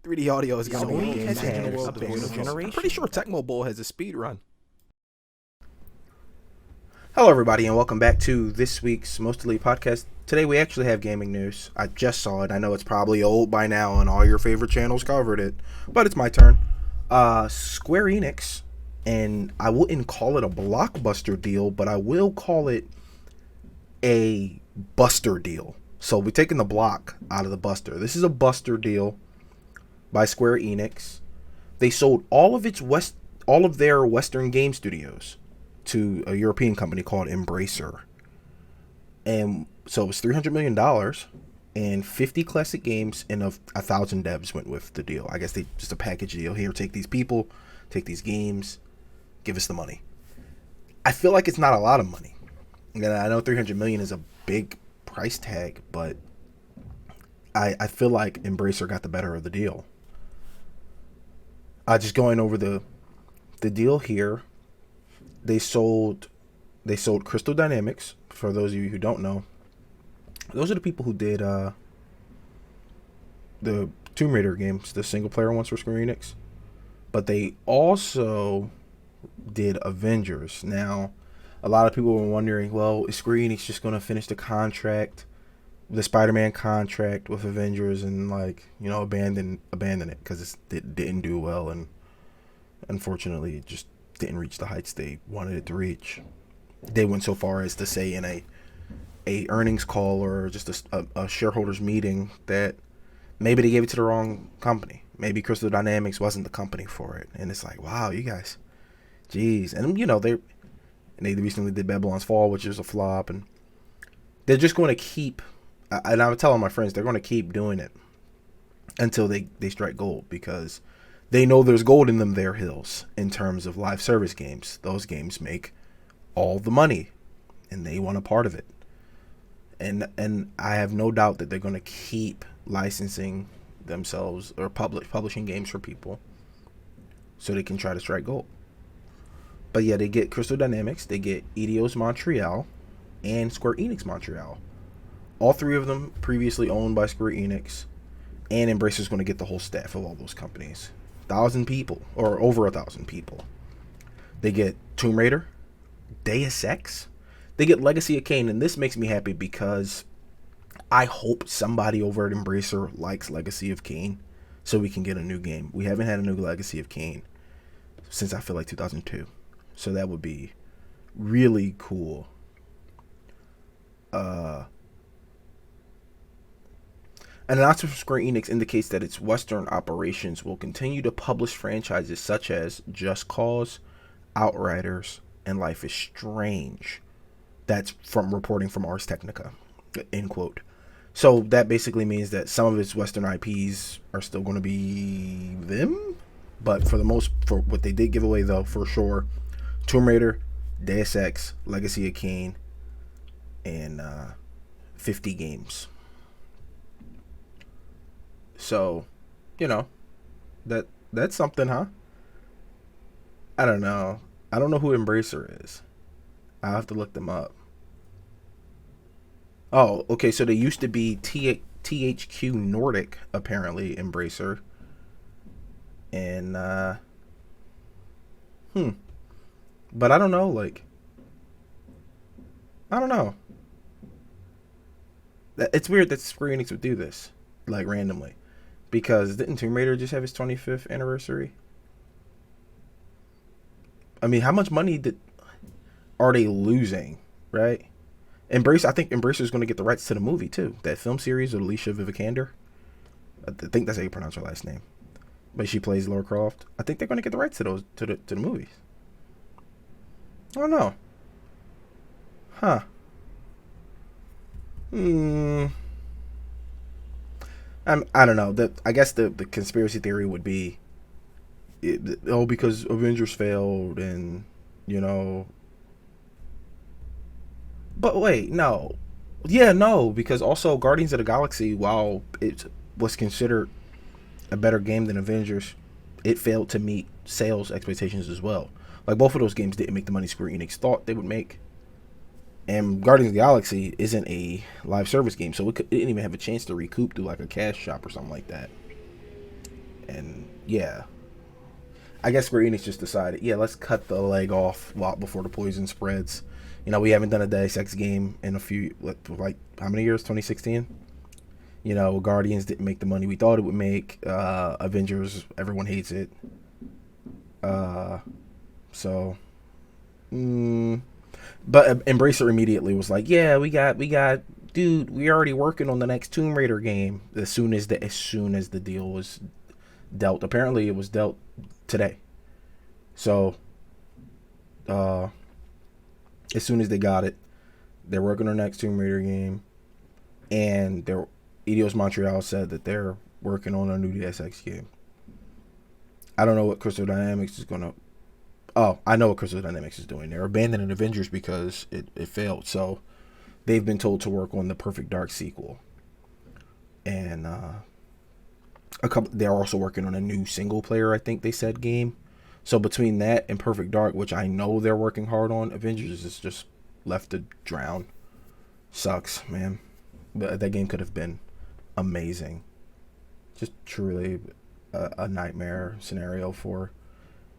3D audio is gonna be Sony a game has changer in the had world a of best video games. I'm generation. pretty sure Tecmo Bowl has a speed run. Hello, everybody, and welcome back to this week's Most Elite podcast. Today, we actually have gaming news. I just saw it. I know it's probably old by now, and all your favorite channels covered it, but it's my turn. Square Enix, and I wouldn't call it a blockbuster deal, but I will call it a buster deal. So we're taking the block out of the buster. This is a buster deal by Square Enix. They sold all of their Western game studios to a European company called Embracer. And so it was $300 million, and 50 classic games and 1,000 devs went with the deal. I guess they just a package deal. Here, take these people, take these games, give us the money. I feel like it's not a lot of money. And I know 300 million is a big price tag, but I feel like Embracer got the better of the deal. Just going over the deal here, they sold Crystal Dynamics. For those of you who don't know, those are the people who did the Tomb Raider games, the single player ones for Square Enix. But they also did Avengers. Now, a lot of people were wondering, well, is Square Enix just going to finish the Spider-Man contract with Avengers and abandon it because it didn't do well, and unfortunately it just didn't reach the heights they wanted it to reach. They went so far as to say in a earnings call or just a shareholders meeting that maybe they gave it to the wrong company. Maybe Crystal Dynamics wasn't the company for it, and it's like, wow, you guys, jeez. And they recently did Babylon's Fall, which is a flop, and they're just going to keep. And I was telling my friends they're going to keep doing it until they strike gold, because they know there's gold in them their hills in terms of live service games. Those games make all the money, and they want a part of it. And I have no doubt that they're going to keep licensing themselves or publishing games for people so they can try to strike gold. But yeah, they get Crystal Dynamics, they get Eidos Montreal, and Square Enix Montreal. All three of them previously owned by Square Enix, and Embracer's going to get the whole staff of all those companies. 1,000 people, or over 1,000 people. They get Tomb Raider, Deus Ex. They get Legacy of Kain, and this makes me happy because I hope somebody over at Embracer likes Legacy of Kain so we can get a new game. We haven't had a new Legacy of Kain since I feel like 2002. So that would be really cool. An announcement from Square Enix indicates that its Western operations will continue to publish franchises such as Just Cause, Outriders, and Life is Strange. That's from reporting from Ars Technica, end quote. So that basically means that some of its Western IPs are still going to be them, but for what they did give away though, for sure, Tomb Raider, Deus Ex, Legacy of Kain, and 50 games. So, that's something, huh? I don't know. I don't know who Embracer is. I'll have to look them up. Oh, okay, so they used to be THQ Nordic, apparently, Embracer. And, but I don't know, I don't know. It's weird that Square Enix would do this, randomly. Because didn't Tomb Raider just have its 25th anniversary? I mean, how much money are they losing, right? I think Embracer is going to get the rights to the movie too. That film series with Alicia Vikander. I think that's how you pronounce her last name. But she plays Lara Croft. I think they're going to get the rights to those to the movies. I don't know. Huh. I don't know. I guess the conspiracy theory would be, because Avengers failed, and But wait, no. Yeah, no, because also Guardians of the Galaxy, while it was considered a better game than Avengers, it failed to meet sales expectations as well. Both of those games didn't make the money Square Enix thought they would make. And Guardians of the Galaxy isn't a live service game, so it didn't even have a chance to recoup through a cash shop or something like that. yeah, I guess Square Enix just decided, yeah, let's cut the leg off before the poison spreads. We haven't done a Deus Ex game in a few, like how many years? 2016. Guardians didn't make the money we thought it would make. Avengers, everyone hates it. Uh, so, mm, but Embracer immediately was like, yeah, we got, dude, we already working on the next Tomb Raider game. As soon as the deal was dealt, apparently it was dealt today. So, uh, as soon as they got it, they're working on the next Tomb Raider game, and they're Eidos Montreal said that they're working on a new DSX game. I don't know what Crystal Dynamics is gonna. Oh, I know what Crystal Dynamics is doing. They're abandoning Avengers because it failed. So they've been told to work on the Perfect Dark sequel, and a couple. They're also working on a new single player, I think they said, game. So between that and Perfect Dark, which I know they're working hard on, Avengers is just left to drown. Sucks, man. But that game could have been amazing. Just truly a nightmare scenario for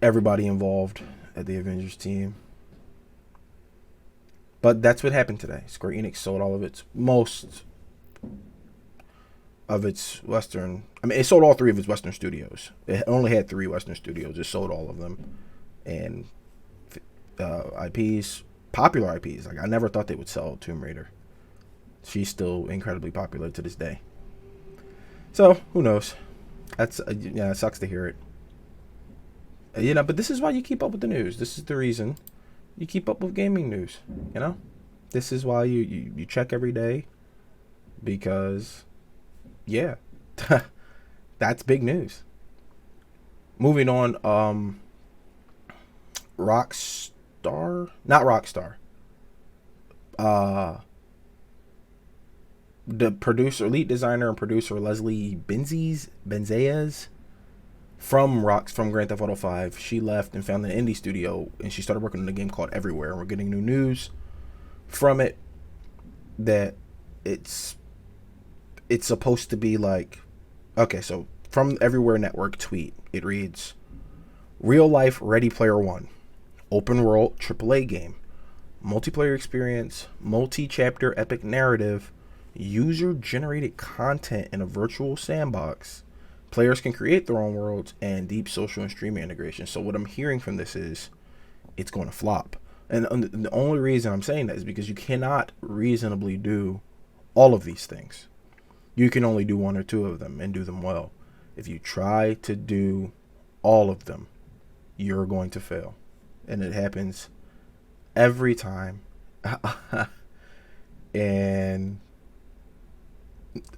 everybody involved at the Avengers team. But that's what happened today. Square Enix sold most of its Western. I mean, it sold all three of its Western studios. It only had three Western studios. It sold all of them, and IPs, popular IPs. Like I never thought they would sell Tomb Raider. She's still incredibly popular to this day. So who knows? That's yeah, it sucks to hear it. But this is why you keep up with the news. This is the reason you keep up with gaming news. You know, this is why you check every day because, yeah, that's big news. Moving on, Rockstar, not Rockstar. Uh, the producer, lead designer, and producer Leslie Benzies from Grand Theft Auto 5. She left and found an indie studio, and she started working on a game called Everywhere. And we're getting new news from it that it's supposed to be like, okay, so from Everywhere Network tweet, it reads, real life Ready Player One, open world AAA game, multiplayer experience, multi-chapter epic narrative, user generated content in a virtual sandbox. Players can create their own worlds and deep social and streaming integration. So what I'm hearing from this is it's going to flop. And the only reason I'm saying that is because you cannot reasonably do all of these things. You can only do one or two of them and do them well. If you try to do all of them, you're going to fail. And it happens every time. And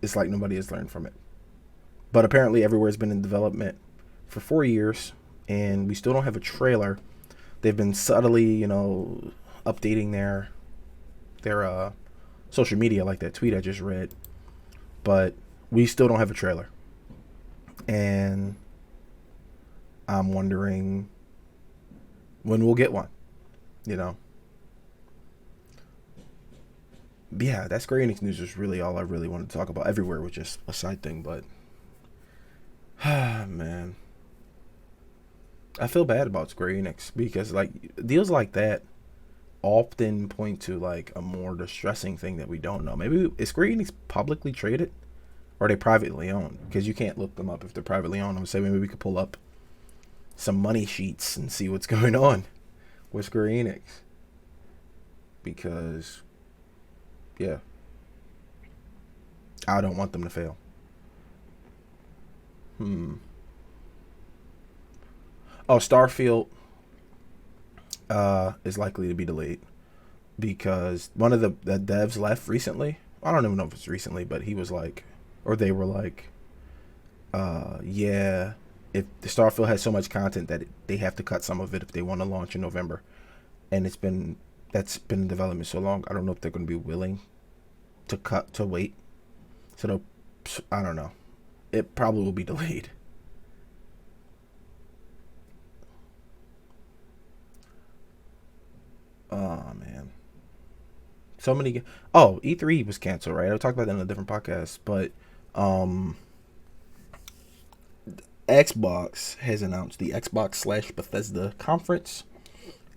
it's like nobody has learned from it. But apparently Everywhere's been in development for 4 years, and we still don't have a trailer. They've been subtly, updating their social media, like that tweet I just read. But we still don't have a trailer. And I'm wondering when we'll get one, But yeah, that Square Enix news is really all I really wanted to talk about. Everywhere was just a side thing, but man, I feel bad about Square Enix because like deals like that often point to like a more distressing thing that we don't know. Maybe is Square Enix publicly traded or are they privately owned? Because you can't look them up if they're privately owned. I'm saying maybe we could pull up some money sheets and see what's going on with Square Enix because yeah, I don't want them to fail. Oh, Starfield is likely to be delayed because one of the devs left recently. I don't even know if it's recently, but he was like, or they were like, yeah, if the Starfield has so much content that they have to cut some of it if they want to launch in November, and that's been in development so long. I don't know if they're going to be willing to wait. So I don't know. It probably will be delayed. Oh man, so many. Oh, E3 was canceled, right? I talked about that in a different podcast, but um, Xbox has announced the Xbox/Bethesda conference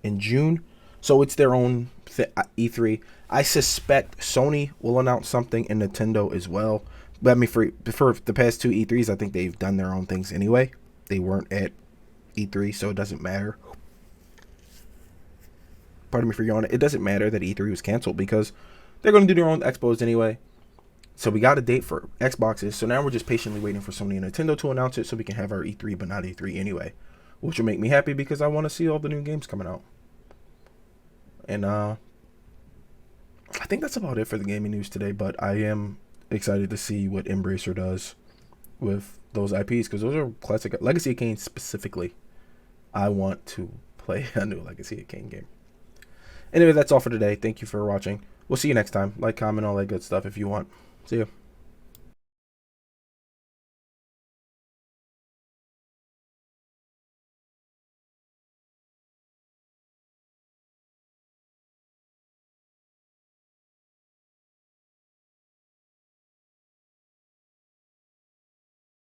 in June. So it's their own E3. I suspect Sony will announce something and Nintendo as well. But I mean, for the past two E3s, I think they've done their own things anyway. They weren't at E3, so it doesn't matter. Pardon me for yawning. It doesn't matter that E3 was canceled because they're going to do their own expos anyway. So we got a date for Xboxes. So now we're just patiently waiting for Sony and Nintendo to announce it so we can have our E3, but not E3 anyway. Which will make me happy because I want to see all the new games coming out. And I think that's about it for the gaming news today. But I am excited to see what Embracer does with those IPs because those are classic. Legacy of Kain specifically. I want to play a new Legacy of Kain game. Anyway, that's all for today. Thank you for watching. We'll see you next time. Like, comment, all that good stuff if you want. See ya.